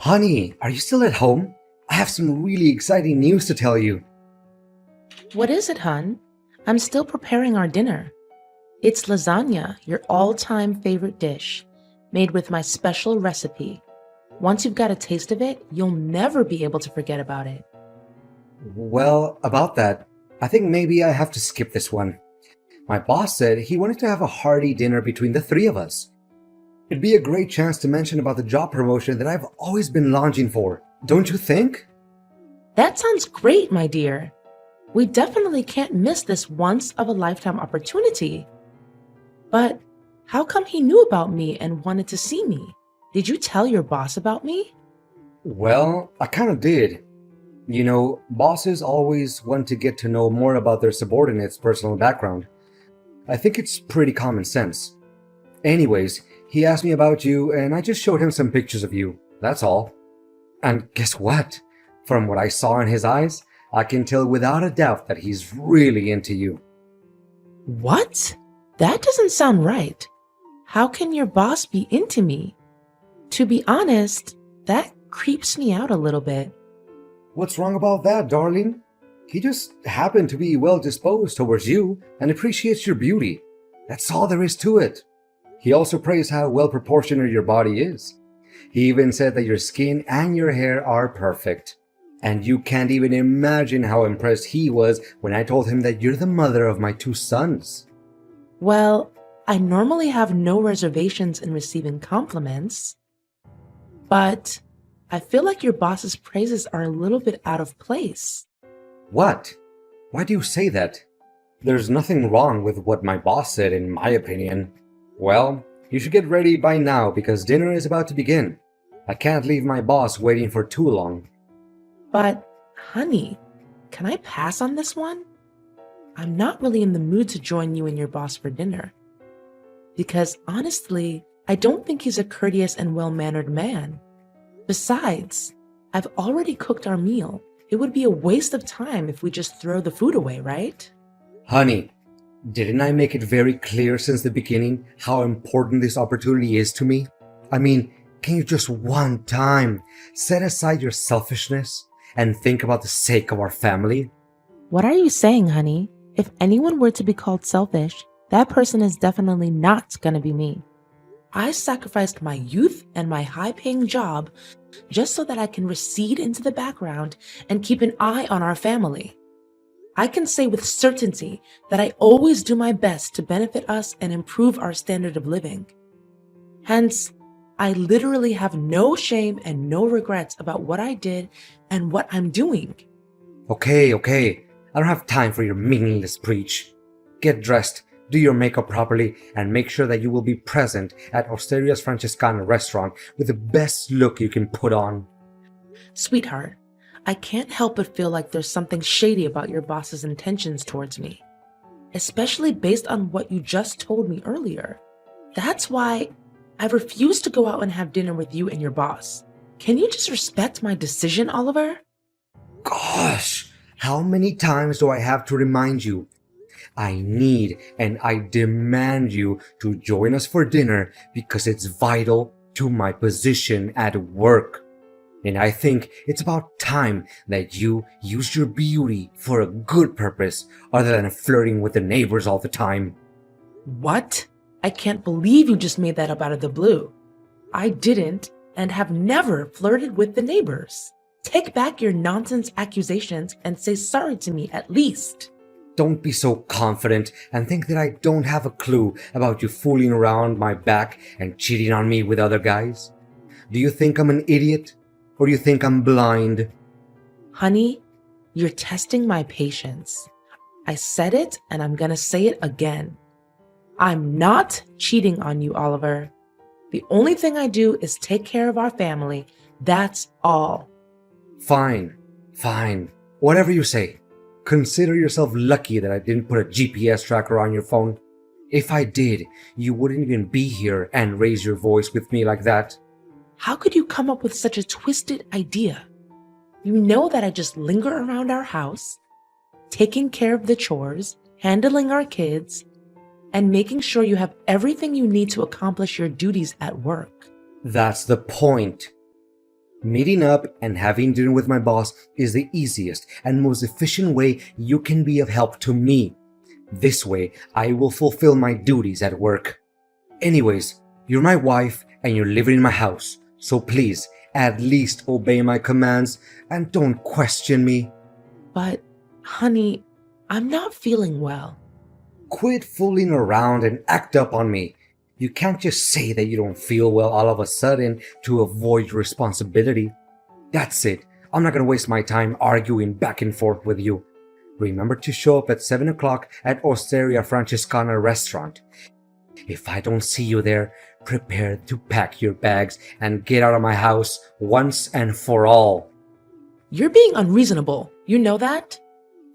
Honey, are you still at home? I have some really exciting news to tell you. What is it, hun? I'm still preparing our dinner. It's lasagna, your all-time favorite dish, made with my special recipe. Once you've got a taste of it, you'll never be able to forget about it. Well, about that, I think maybe I have to skip this one. My boss said he wanted to have a hearty dinner between the three of us. It'd be a great chance to mention about the job promotion that I've always been longing for, don't you think? That sounds great, my dear. We definitely can't miss this once-of-a-lifetime opportunity. But how come he knew about me and wanted to see me? Did you tell your boss about me? Well, I kind of did. You know, bosses always want to get to know more about their subordinates' personal background. I think it's pretty common sense. Anyways, he asked me about you and I just showed him some pictures of you, that's all. And guess what? From what I saw in his eyes, I can tell without a doubt that he's really into you. What? That doesn't sound right. How can your boss be into me? To be honest, that creeps me out a little bit. What's wrong about that, darling? He just happened to be well disposed towards you and appreciates your beauty. That's all there is to it. He also praised how well proportioned your body is. He even said that your skin and your hair are perfect. And you can't even imagine how impressed he was when I told him that you're the mother of my two sons. Well, I normally have no reservations in receiving compliments, but I feel like your boss's praises are a little bit out of place. What? Why do you say that? There's nothing wrong with what my boss said, in my opinion. Well, you should get ready by now because dinner is about to begin. I can't leave my boss waiting for too long. But, honey, can I pass on this one? I'm not really in the mood to join you and your boss for dinner. Because honestly, I don't think he's a courteous and well-mannered man. Besides, I've already cooked our meal. It would be a waste of time if we just throw the food away, right? Honey, didn't I make it very clear since the beginning how important this opportunity is to me? I mean, can you just one time set aside your selfishness and think about the sake of our family? What are you saying, honey? If anyone were to be called selfish, that person is definitely not going to be me. I sacrificed my youth and my high-paying job just so that I can recede into the background and keep an eye on our family. I can say with certainty that I always do my best to benefit us and improve our standard of living. Hence, I literally have no shame and no regrets about what I did and what I'm doing. Okay. I don't have time for your meaningless preach. Get dressed, do your makeup properly, and make sure that you will be present at Osteria's Francescana restaurant with the best look you can put on. Sweetheart, I can't help but feel like there's something shady about your boss's intentions towards me, especially based on what you just told me earlier. That's why I refuse to go out and have dinner with you and your boss. Can you just respect my decision, Oliver? Gosh, how many times do I have to remind you? I need and I demand you to join us for dinner because it's vital to my position at work. And I think it's about time that you use your beauty for a good purpose other than flirting with the neighbors all the time. What? I can't believe you just made that up out of the blue. I didn't and have never flirted with the neighbors. Take back your nonsense accusations and say sorry to me at least. Don't be so confident and think that I don't have a clue about you fooling around my back and cheating on me with other guys. Do you think I'm an idiot? Or do you think I'm blind? Honey, you're testing my patience. I said it and I'm gonna say it again. I'm not cheating on you, Oliver. The only thing I do is take care of our family. That's all. Fine. Whatever you say. Consider yourself lucky that I didn't put a GPS tracker on your phone. If I did, you wouldn't even be here and raise your voice with me like that. How could you come up with such a twisted idea? You know that I just linger around our house, taking care of the chores, handling our kids, and making sure you have everything you need to accomplish your duties at work. That's the point. Meeting up and having dinner with my boss is the easiest and most efficient way you can be of help to me. This way, I will fulfill my duties at work. Anyways, you're my wife and you're living in my house, so please, at least obey my commands and don't question me. But, honey, I'm not feeling well. Quit fooling around and act up on me. You can't just say that you don't feel well all of a sudden to avoid responsibility. That's it. I'm not gonna waste my time arguing back and forth with you. Remember to show up at 7 o'clock at Osteria Francescana restaurant. If I don't see you there, prepare to pack your bags and get out of my house once and for all. You're being unreasonable. You know that?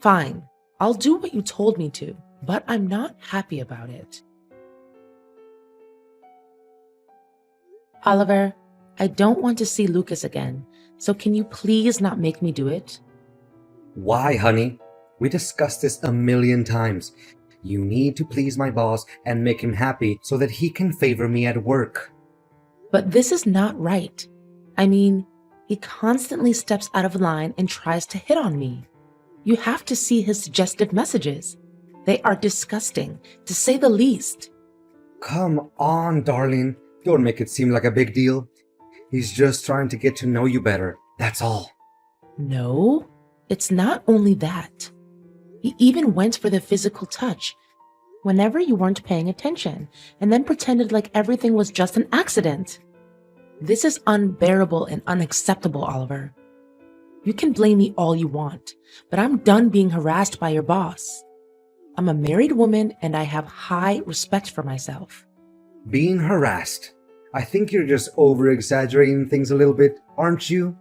Fine. I'll do what you told me to, but I'm not happy about it. Oliver, I don't want to see Lucas again, so can you please not make me do it? Why, honey? We discussed this a million times. You need to please my boss and make him happy so that he can favor me at work. But this is not right. I mean, he constantly steps out of line and tries to hit on me. You have to see his suggestive messages. They are disgusting, to say the least. Come on, darling. Don't make it seem like a big deal. He's just trying to get to know you better. That's all. No, it's not only that. He even went for the physical touch whenever you weren't paying attention and then pretended like everything was just an accident. This is unbearable and unacceptable, Oliver. You can blame me all you want, but I'm done being harassed by your boss. I'm a married woman and I have high respect for myself. Being harassed? I think you're just over-exaggerating things a little bit, aren't you?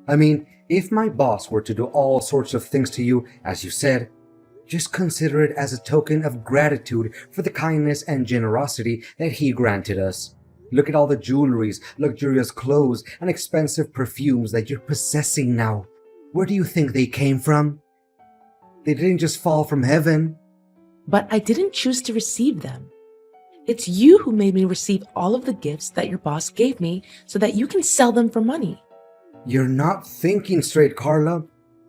I mean, if my boss were to do all sorts of things to you, as you said, just consider it as a token of gratitude for the kindness and generosity that he granted us. Look at all the jewelries, luxurious clothes, and expensive perfumes that you're possessing now. Where do you think they came from? They didn't just fall from heaven. But I didn't choose to receive them. It's you who made me receive all of the gifts that your boss gave me so that you can sell them for money. You're not thinking straight, Carla.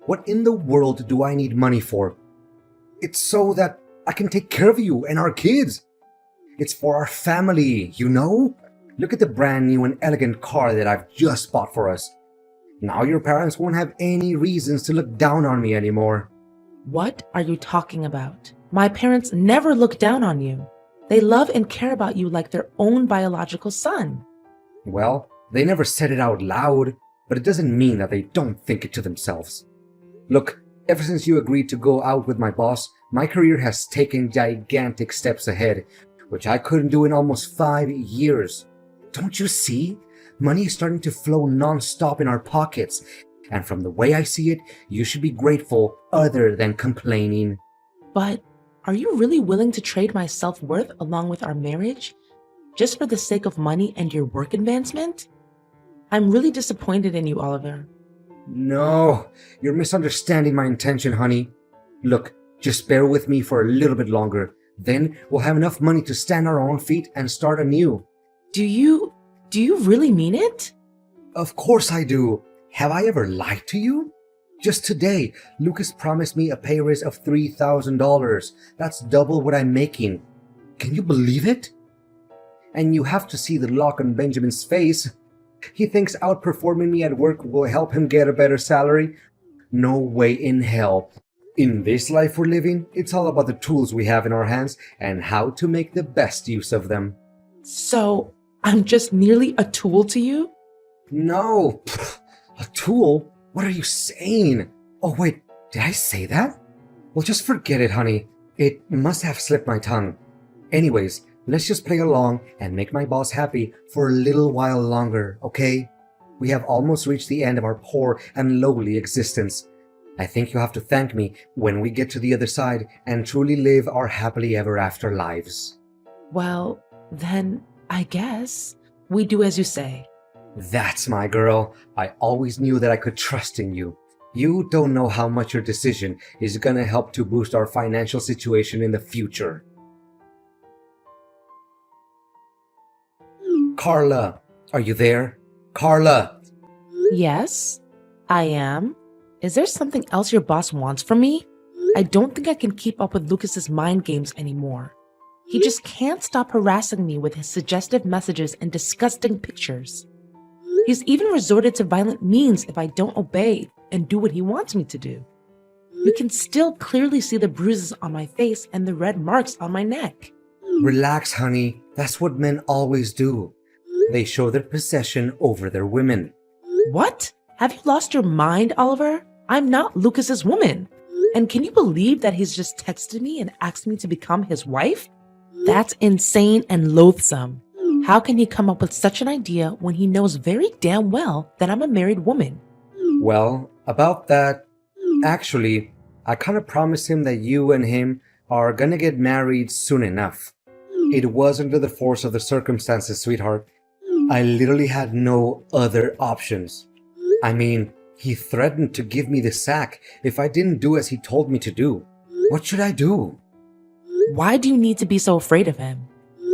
What in the world do I need money for? It's so that I can take care of you and our kids. It's for our family, you know? Look at the brand new and elegant car that I've just bought for us. Now your parents won't have any reasons to look down on me anymore. What are you talking about? My parents never look down on you. They love and care about you like their own biological son. Well, they never said it out loud, but it doesn't mean that they don't think it to themselves. Look, ever since you agreed to go out with my boss, my career has taken gigantic steps ahead, which I couldn't do in almost 5 years. Don't you see? Money is starting to flow non-stop in our pockets, and from the way I see it, you should be grateful other than complaining. But are you really willing to trade my self-worth along with our marriage just for the sake of money and your work advancement? I'm really disappointed in you, Oliver. No, you're misunderstanding my intention, honey. Look, just bear with me for a little bit longer. Then we'll have enough money to stand on our own feet and start anew. Do you really mean it? Of course I do. Have I ever lied to you? Just today, Lucas promised me a pay raise of $3,000. That's double what I'm making. Can you believe it? And you have to see the look on Benjamin's face. He thinks outperforming me at work will help him get a better salary. No way in hell. In this life we're living, it's all about the tools we have in our hands and how to make the best use of them. So, I'm just merely a tool to you? No, a tool? What are you saying? Oh wait, did I say that? Well, just forget it, honey. It must have slipped my tongue. Anyways, let's just play along and make my boss happy for a little while longer, okay? We have almost reached the end of our poor and lowly existence. I think you'll have to thank me when we get to the other side and truly live our happily ever after lives. Well, then, I guess we do as you say. That's my girl. I always knew that I could trust in you. You don't know how much your decision is gonna help to boost our financial situation in the future. Carla, are you there? Carla! Yes, I am. Is there something else your boss wants from me? I don't think I can keep up with Lucas's mind games anymore. He just can't stop harassing me with his suggestive messages and disgusting pictures. He's even resorted to violent means if I don't obey and do what he wants me to do. You can still clearly see the bruises on my face and the red marks on my neck. Relax, honey. That's what men always do. They show their possession over their women. What? Have you lost your mind, Oliver? I'm not Lucas's woman. And can you believe that he's just texted me and asked me to become his wife? That's insane and loathsome. How can he come up with such an idea when he knows very damn well that I'm a married woman? Well, about that, actually, I kind of promised him that you and him are gonna get married soon enough. It was under the force of the circumstances, sweetheart. I literally had no other options. I mean, he threatened to give me the sack if I didn't do as he told me to do. What should I do? Why do you need to be so afraid of him?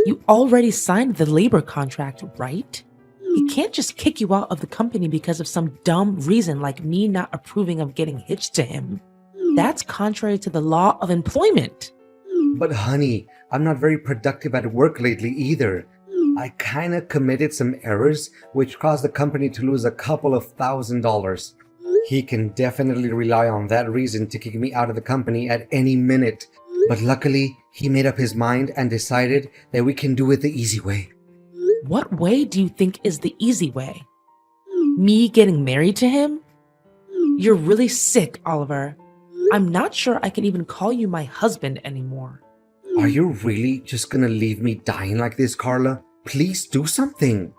You already signed the labor contract, right? He can't just kick you out of the company because of some dumb reason like me not approving of getting hitched to him. That's contrary to the law of employment. But honey, I'm not very productive at work lately either. I kinda committed some errors which caused the company to lose a couple of $1,000s. He can definitely rely on that reason to kick me out of the company at any minute. But luckily, he made up his mind and decided that we can do it the easy way. What way do you think is the easy way? Me getting married to him? You're really sick, Oliver. I'm not sure I can even call you my husband anymore. Are you really just gonna leave me dying like this, Carla? Please do something.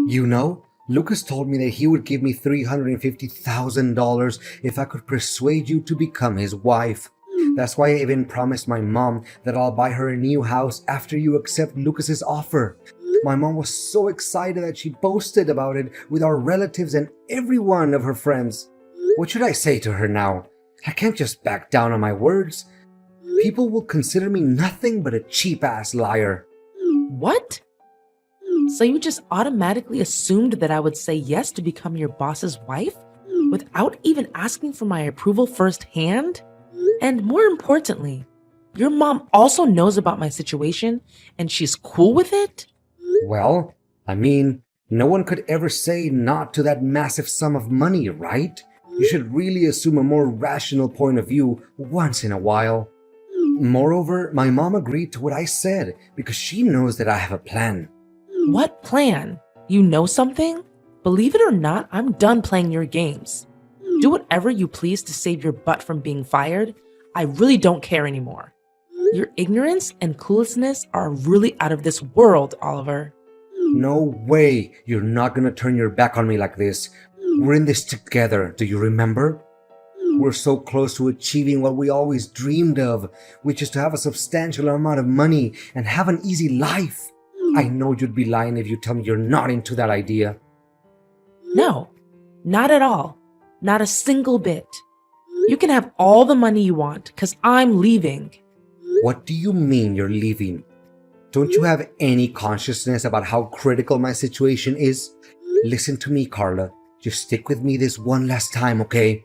You know, Lucas told me that he would give me $350,000 if I could persuade you to become his wife. That's why I even promised my mom that I'll buy her a new house after you accept Lucas's offer. My mom was so excited that she boasted about it with our relatives and every one of her friends. What should I say to her now? I can't just back down on my words. People will consider me nothing but a cheap-ass liar. What? So you just automatically assumed that I would say yes to become your boss's wife without even asking for my approval firsthand? And more importantly, your mom also knows about my situation and she's cool with it? Well, I mean, no one could ever say not to that massive sum of money, right? You should really assume a more rational point of view once in a while. Moreover, my mom agreed to what I said because she knows that I have a plan. What plan? You know something? Believe it or not, I'm done playing your games. Do whatever you please to save your butt from being fired. I really don't care anymore. Your ignorance and cluelessness are really out of this world, Oliver. No way you're not gonna turn your back on me like this. We're in this together, do you remember? We're so close to achieving what we always dreamed of, which is to have a substantial amount of money and have an easy life. I know you'd be lying if you tell me you're not into that idea. No, not at all. Not a single bit. You can have all the money you want, because I'm leaving. What do you mean you're leaving? Don't you have any consciousness about how critical my situation is? Listen to me, Carla. Just stick with me this one last time, okay?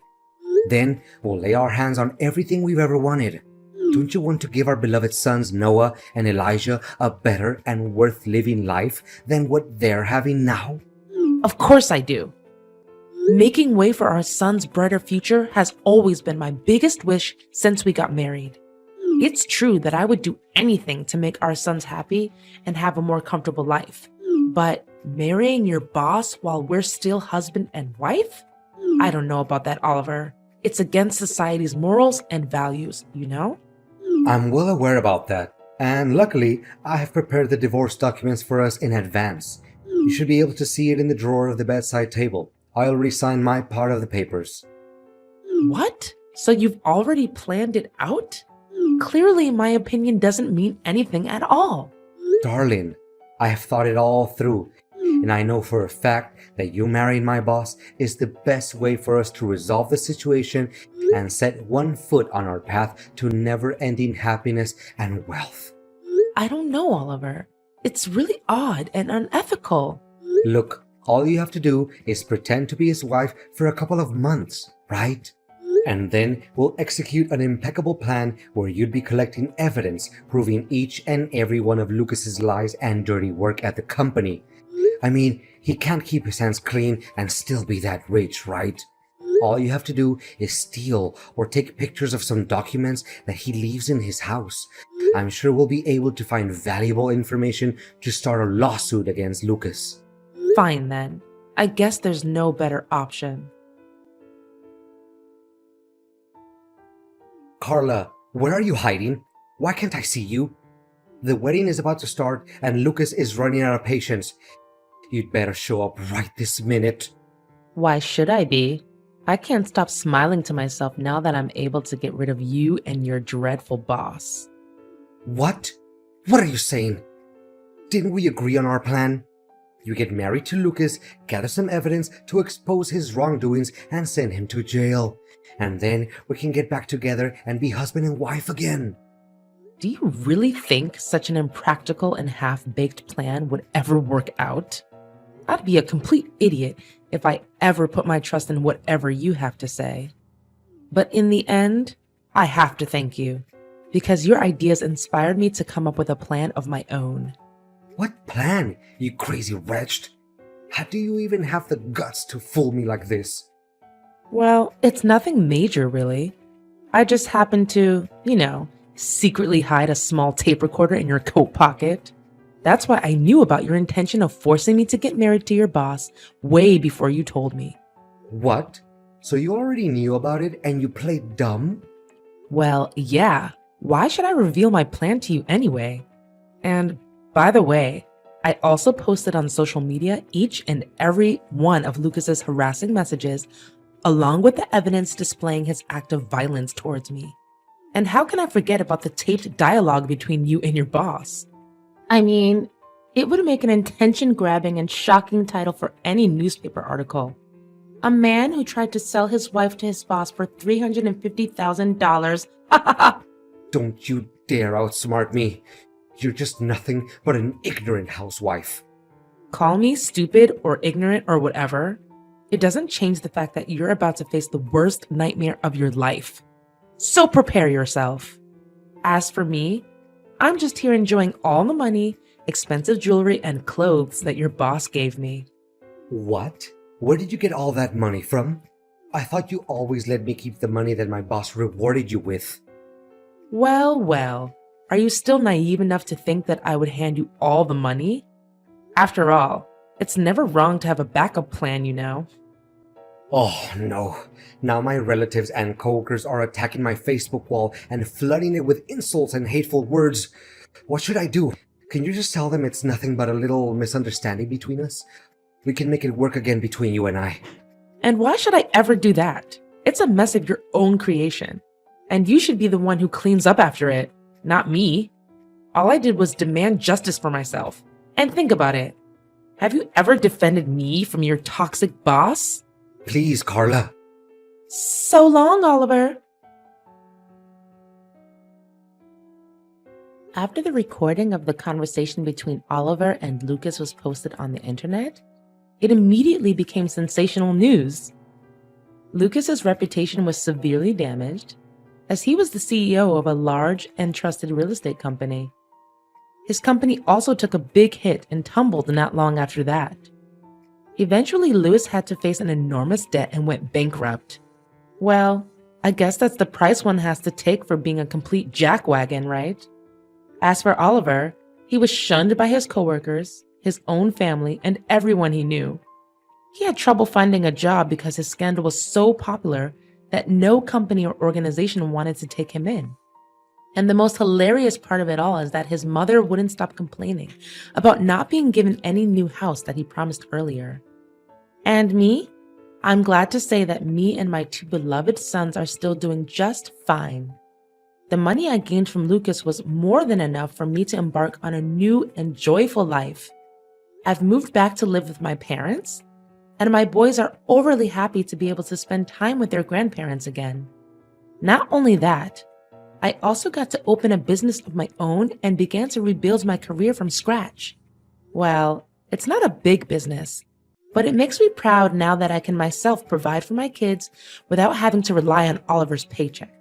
Then we'll lay our hands on everything we've ever wanted. Don't you want to give our beloved sons Noah and Elijah a better and worth living life than what they're having now? Of course I do. Making way for our son's brighter future has always been my biggest wish since we got married. It's true that I would do anything to make our sons happy and have a more comfortable life. But marrying your boss while we're still husband and wife? I don't know about that, Oliver. It's against society's morals and values, you know? I'm well aware about that. And luckily, I have prepared the divorce documents for us in advance. You should be able to see it in the drawer of the bedside table. I already signed my part of the papers. What? So you've already planned it out? Clearly, my opinion doesn't mean anything at all. Darling, I have thought it all through, and I know for a fact that you marrying my boss is the best way for us to resolve the situation and set one foot on our path to never-ending happiness and wealth. I don't know, Oliver. It's really odd and unethical. Look, All you have to do is pretend to be his wife for a couple of months, right? And then we'll execute an impeccable plan where you'd be collecting evidence proving each and every one of Lucas's lies and dirty work at the company. I mean, he can't keep his hands clean and still be that rich, right? All you have to do is steal or take pictures of some documents that he leaves in his house. I'm sure we'll be able to find valuable information to start a lawsuit against Lucas. Fine then. I guess there's no better option. Carla, where are you hiding? Why can't I see you? The wedding is about to start and Lucas is running out of patience. You'd better show up right this minute. Why should I be? I can't stop smiling to myself now that I'm able to get rid of you and your dreadful boss. What? What are you saying? Didn't we agree on our plan? You get married to Lucas, gather some evidence to expose his wrongdoings, and send him to jail. And then we can get back together and be husband and wife again. Do you really think such an impractical and half-baked plan would ever work out? I'd be a complete idiot if I ever put my trust in whatever you have to say. But in the end, I have to thank you, because your ideas inspired me to come up with a plan of my own. What plan, you crazy wretch? How do you even have the guts to fool me like this? Well, it's nothing major, really. I just happened to, secretly hide a small tape recorder in your coat pocket. That's why I knew about your intention of forcing me to get married to your boss way before you told me. What? So you already knew about it and you played dumb? Well, yeah. Why should I reveal my plan to you anyway? And by the way, I also posted on social media each and every one of Lucas's harassing messages, along with the evidence displaying his act of violence towards me. And how can I forget about the taped dialogue between you and your boss? I mean, it would make an attention-grabbing and shocking title for any newspaper article. A man who tried to sell his wife to his boss for $350,000. Don't you dare outsmart me. You're just nothing but an ignorant housewife. Call me stupid or ignorant or whatever. It doesn't change the fact that you're about to face the worst nightmare of your life. So prepare yourself. As for me, I'm just here enjoying all the money, expensive jewelry, and clothes that your boss gave me. What? Where did you get all that money from? I thought you always let me keep the money that my boss rewarded you with. Well. Are you still naive enough to think that I would hand you all the money? After all, it's never wrong to have a backup plan, you know. Oh no. Now my relatives and coworkers are attacking my Facebook wall and flooding it with insults and hateful words. What should I do? Can you just tell them it's nothing but a little misunderstanding between us? We can make it work again between you and I. And why should I ever do that? It's a mess of your own creation. And you should be the one who cleans up after it, not me. All I did was demand justice for myself. And think about it. Have you ever defended me from your toxic boss? Please, Carla. So long, Oliver. After the recording of the conversation between Oliver and Lucas was posted on the internet, it immediately became sensational news. Lucas's reputation was severely damaged, as he was the CEO of a large and trusted real estate company. His company also took a big hit and tumbled not long after that. Eventually, Lewis had to face an enormous debt and went bankrupt. Well, I guess that's the price one has to take for being a complete jackwagon, right? As for Oliver, he was shunned by his coworkers, his own family, and everyone he knew. He had trouble finding a job because his scandal was so popular that no company or organization wanted to take him in. And the most hilarious part of it all is that his mother wouldn't stop complaining about not being given any new house that he promised earlier. And me? I'm glad to say that me and my two beloved sons are still doing just fine. The money I gained from Lucas was more than enough for me to embark on a new and joyful life. I've moved back to live with my parents, and my boys are overly happy to be able to spend time with their grandparents again. Not only that, I also got to open a business of my own and began to rebuild my career from scratch. Well, it's not a big business, But it makes me proud now that I can myself provide for my kids without having to rely on Oliver's paycheck.